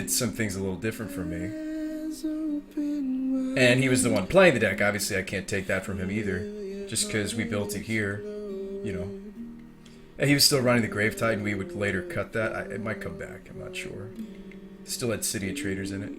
did some things a little different from me. And he was the one playing the deck. Obviously, I can't take that from him either. Just because we built it here, you know. And he was still running the Grave Titan. We would later cut that. It might come back. I'm not sure. Still had City of Traders in it.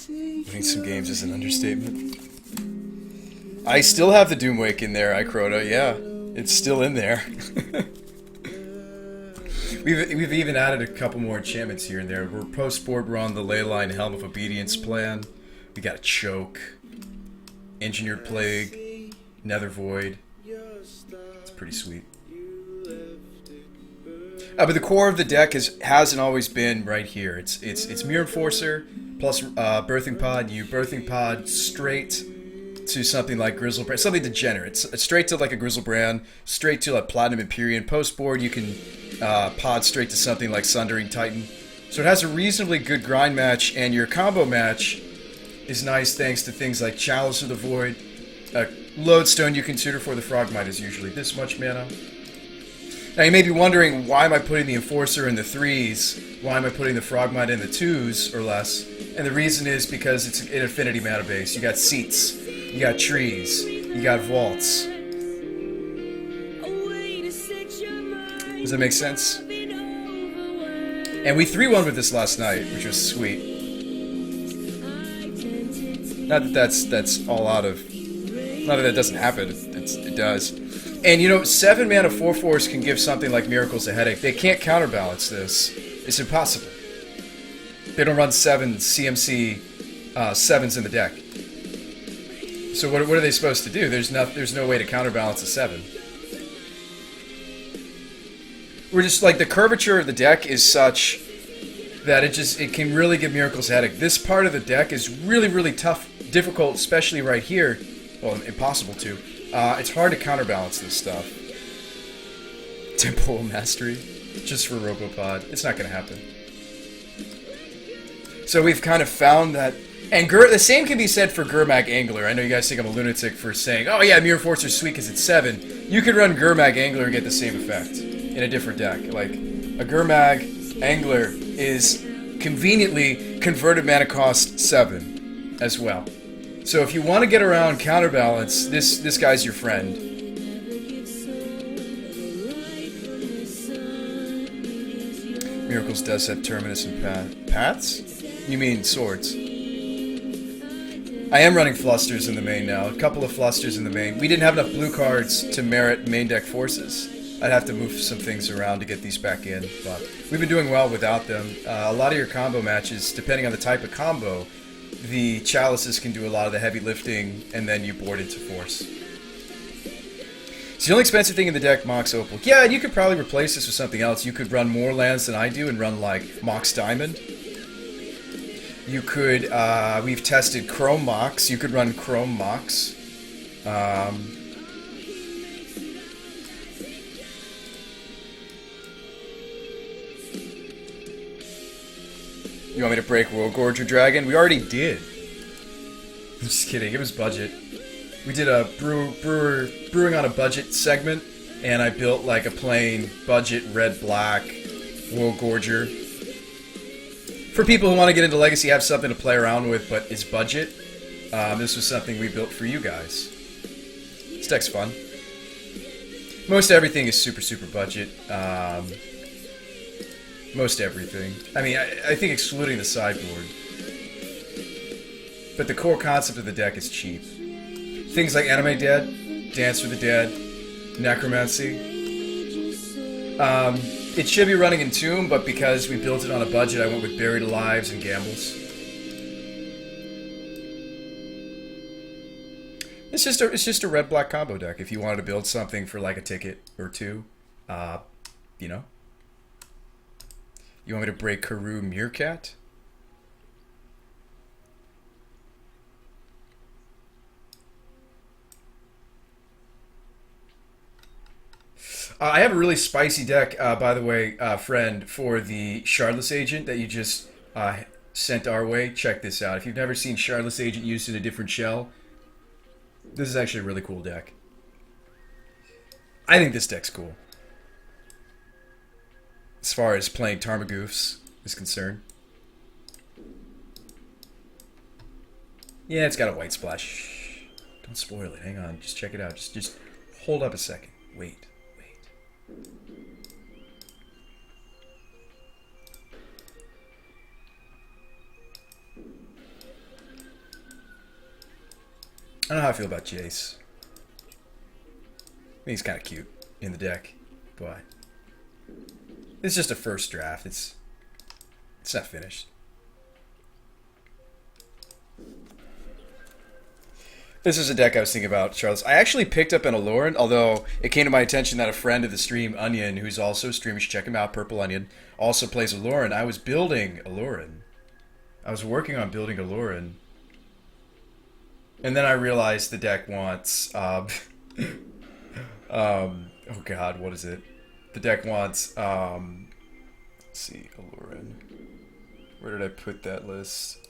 Winning some games is an understatement. I still have the Doomwake in there, Icrota. Yeah, it's still in there. We've even added a couple more enchantments here and there. We're post-board, we're on the Leyline Helm of Obedience plan. We got a Choke, Engineered Plague, Nether Void. It's pretty sweet. But the core of the deck hasn't always been right here. It's Mirror Enforcer plus Birthing Pod. You Birthing Pod straight to something like Grizzlebrand, something degenerate. Straight to like a Grizzlebrand, straight to like Platinum Empyrean. Post board, you can pod straight to something like Sundering Titan. So it has a reasonably good grind match, and your combo match is nice thanks to things like Chalice of the Void. Lodestone you can tutor for. The Frogmite is usually this much mana. Now you may be wondering, why am I putting the Enforcer in the 3s? Why am I putting the Frogmite in the 2s or less? And the reason is because it's an affinity mana base. You got seats, you got trees, you got vaults. Does that make sense? And we 3-1 with this last night, which was sweet. Not that that's all out of... Not that doesn't happen, it does. And you know, 7 mana 4/4s can give something like Miracles a headache. They can't counterbalance this. It's impossible. They don't run 7 CMC 7s in the deck. So what are they supposed to do? There's no way to counterbalance a 7. We're just like, the curvature of the deck is such that it can really give Miracles a headache. This part of the deck is really, really tough, difficult, especially right here. Well, impossible to. It's hard to counterbalance this stuff. Temple Mastery, just for Robopod. It's not going to happen. So we've kind of found that, and the same can be said for Gurmag Angler. I know you guys think I'm a lunatic for saying, oh yeah, Mirror Forcer's sweet because it's 7. You could run Gurmag Angler and get the same effect in a different deck. Like, a Gurmag Angler is conveniently converted mana cost 7 as well. So if you want to get around counterbalance, this guy's your friend. Miracles does have Terminus and Paths? You mean swords? I am running Flusters in the main now. A couple of Flusters in the main. We didn't have enough blue cards to merit main deck forces. I'd have to move some things around to get these back in, but we've been doing well without them. A lot of your combo matches, depending on the type of combo, the Chalices can do a lot of the heavy lifting, and then you board into force. It's the only expensive thing in the deck, Mox Opal. Yeah, and you could probably replace this with something else. You could run more lands than I do and run, like, Mox Diamond. You could, we've tested Chrome Mox. You could run Chrome Mox. You want me to break World Gorger Dragon? We already did. I'm just kidding. It was budget. We did a brewing on a budget segment, and I built like a plain budget red-black World Gorger. For people who want to get into Legacy, have something to play around with, but it's budget. This was something we built for you guys. This deck's fun. Most everything is super, super budget. Most everything. I mean, I think excluding the sideboard. But the core concept of the deck is cheap. Things like Animate Dead, Dance for the Dead, Necromancy. It should be running in Tomb, but because we built it on a budget, I went with Buried Alives and Gambles. It's just a red-black combo deck if you wanted to build something for like a ticket or two. You know. You want me to break Karoo Meerkat? I have a really spicy deck, by the way, friend, for the Shardless Agent that you just sent our way. Check this out. If you've never seen Shardless Agent used in a different shell, this is actually a really cool deck. I think this deck's cool. as far as playing Tarmogoyfs is concerned. Yeah, it's got a white splash. Don't spoil it. Hang on. Just check it out. Just hold up a second. Wait. I don't know how I feel about Jace. I think he's kind of cute in the deck, but it's just a first draft. It's not finished. This is a deck I was thinking about, Charles. I actually picked up an Aloran, although it came to my attention that a friend of the stream, Onion, who's also a streamer, you should check him out, Purple Onion, also plays Aloran. I was building Aloran. I was working on building Aloran. And then I realized the deck wants, oh god, what is it? The deck wants, let's see, Aloran. Where did I put that list?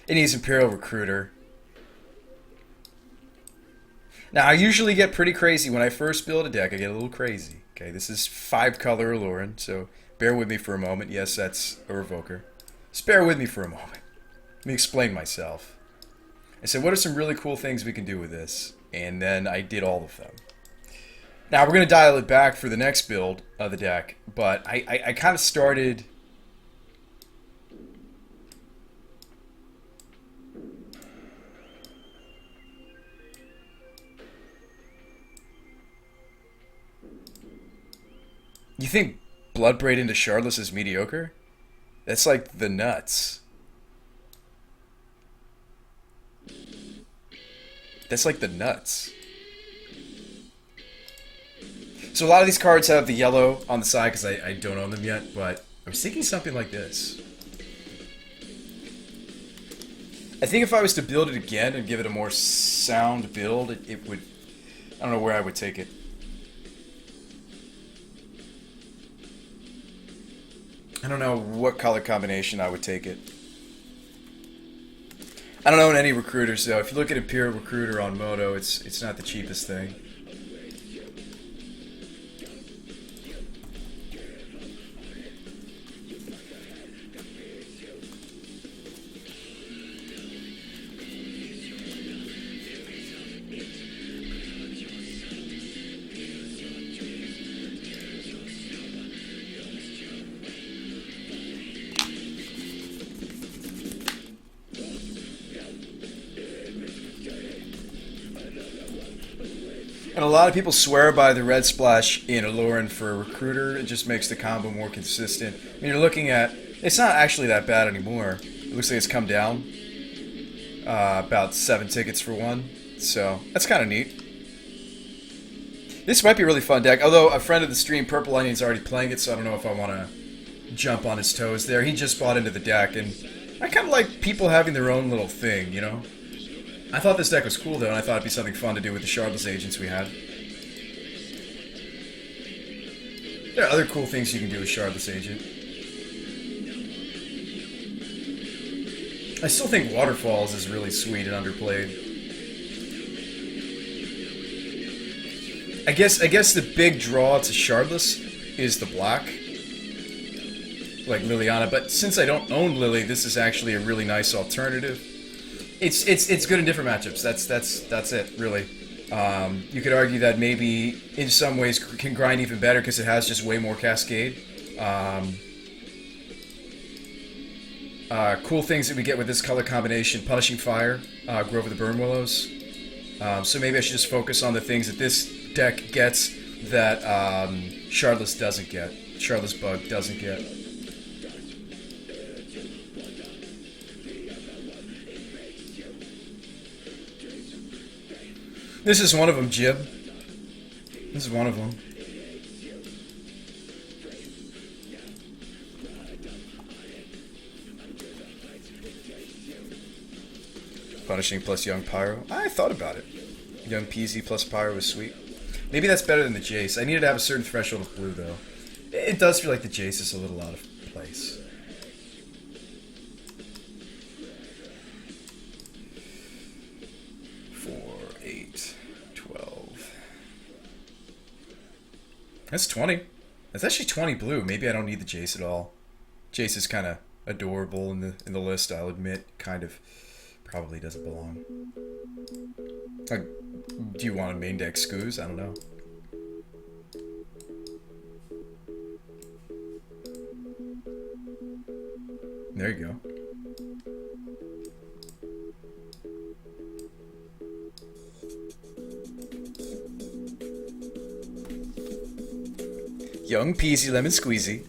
It needs Imperial Recruiter. Now, I usually get pretty crazy when I first build a deck. I get a little crazy. Okay, this is 5-color Aloran, so bear with me for a moment. Yes, that's a Revoker. Just bear with me for a moment. Let me explain myself. I said, what are some really cool things we can do with this? And then I did all of them. Now, we're going to dial it back for the next build of the deck, but I kind of started... You think Bloodbraid into Shardless is mediocre? That's like the nuts. That's like the nuts. So a lot of these cards have the yellow on the side because I don't own them yet, but I was thinking something like this. I think if I was to build it again and give it a more sound build, it would... I don't know where I would take it. I don't know what color combination I would take it. I don't own any recruiters though. If you look at Imperial Recruiter on Moto, it's not the cheapest thing. And a lot of people swear by the red splash in Aloran for a recruiter. It just makes the combo more consistent. I mean, you're looking at... It's not actually that bad anymore. It looks like it's come down. About 7 tickets for 1. So, that's kind of neat. This might be a really fun deck. Although, a friend of the stream, Purple Onion's already playing it, so I don't know if I want to jump on his toes there. He just bought into the deck, and I kind of like people having their own little thing, you know? I thought this deck was cool, though, and I thought it'd be something fun to do with the Shardless agents we had. There are other cool things you can do with Shardless agent. I still think Waterfalls is really sweet and underplayed. I guess the big draw to Shardless is the black, like Liliana. But since I don't own Lily, this is actually a really nice alternative. It's good in different matchups. That's it, really. You could argue that maybe in some ways can grind even better because it has just way more Cascade. Cool things that we get with this color combination: Punishing Fire, Grove of the Burn Willows. So maybe I should just focus on the things that this deck gets that Shardless doesn't get. Shardless Bug doesn't get. This is one of them, Jib. This is one of them. Punishing plus Young Pyro. I thought about it. Young Peasy plus Pyro was sweet. Maybe that's better than the Jace. I needed to have a certain threshold of blue, though. It does feel like the Jace is a little out of place. That's 20. That's actually 20 blue. Maybe I don't need the Jace at all. Jace is kind of adorable in the list, I'll admit. Kind of. Probably doesn't belong. Like, do you want a main deck Scoos? I don't know. There you go. Young peasy lemon squeezy.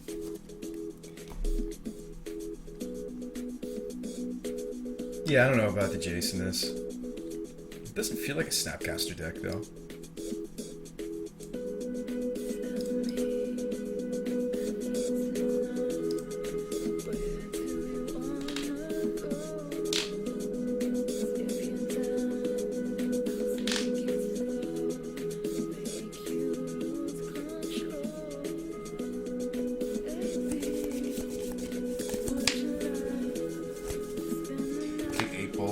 Yeah, I don't know about the Jace in this. It doesn't feel like a Snapcaster deck, though.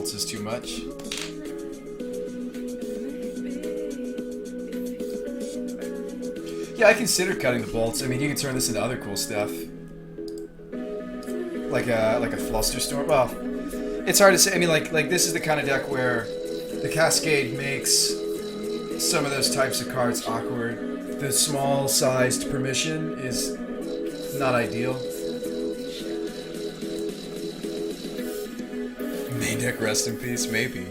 Is too much. Yeah, I consider cutting the bolts. I mean, you can turn this into other cool stuff, like a Flusterstorm. Well, it's hard to say. I mean, like this is the kind of deck where the Cascade makes some of those types of cards awkward. The small-sized permission is not ideal. Main deck rest in peace, maybe.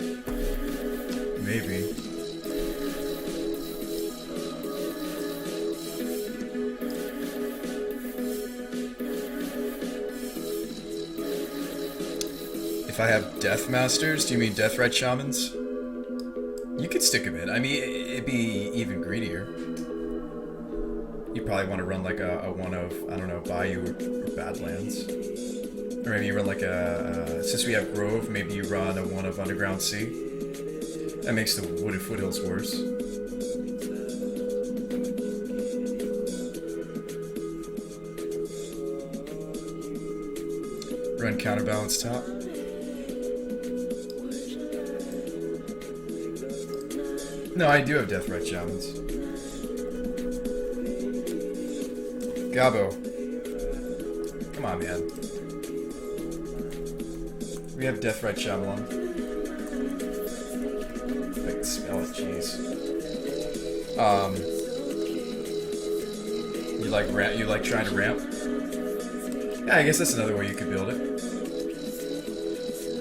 Maybe. If I have Death Masters, do you mean Deathrite Shamans? You could stick them in. I mean, it'd be even greedier. You probably want to run like a one of, I don't know, Bayou or Badlands. Or maybe you run like a, since we have Grove, maybe you run a one of Underground Sea. That makes the Wooded Foothills worse. Run Counterbalance top. No, I do have Deathrite Shamans. Gabo. Come on, man. We have Deathrite Shyamalan. I can smell it, jeez. You like trying to ramp? Yeah, I guess that's another way you could build it.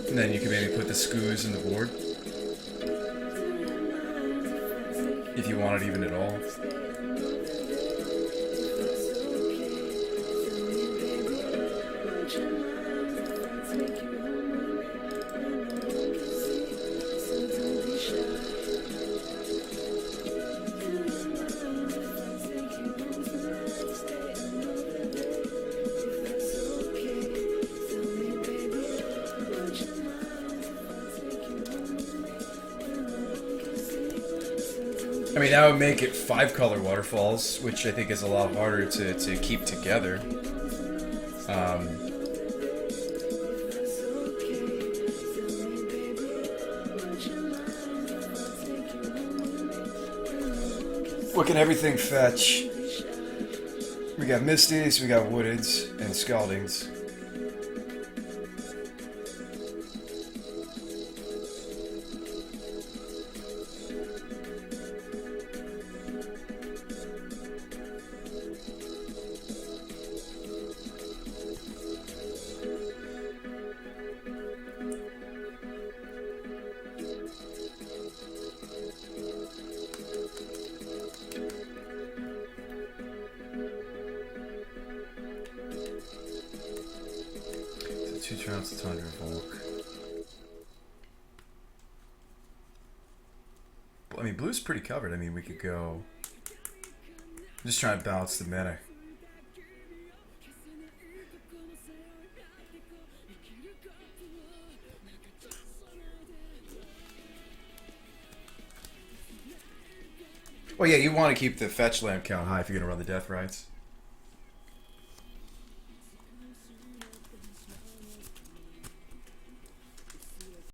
And then you can maybe put the Scoos in the board. If you want it even at all. I mean, that would make it 5-color waterfalls, which I think is a lot harder to keep together. What can everything fetch? We got Misties, we got Woodeds, and Scaldings. Two Trouts, Tundra, Volk. I mean, blue's pretty covered. I mean, we could go. I'm just trying to balance the meta. Well, yeah, you want to keep the fetch land count high if you're going to run the Death Rites.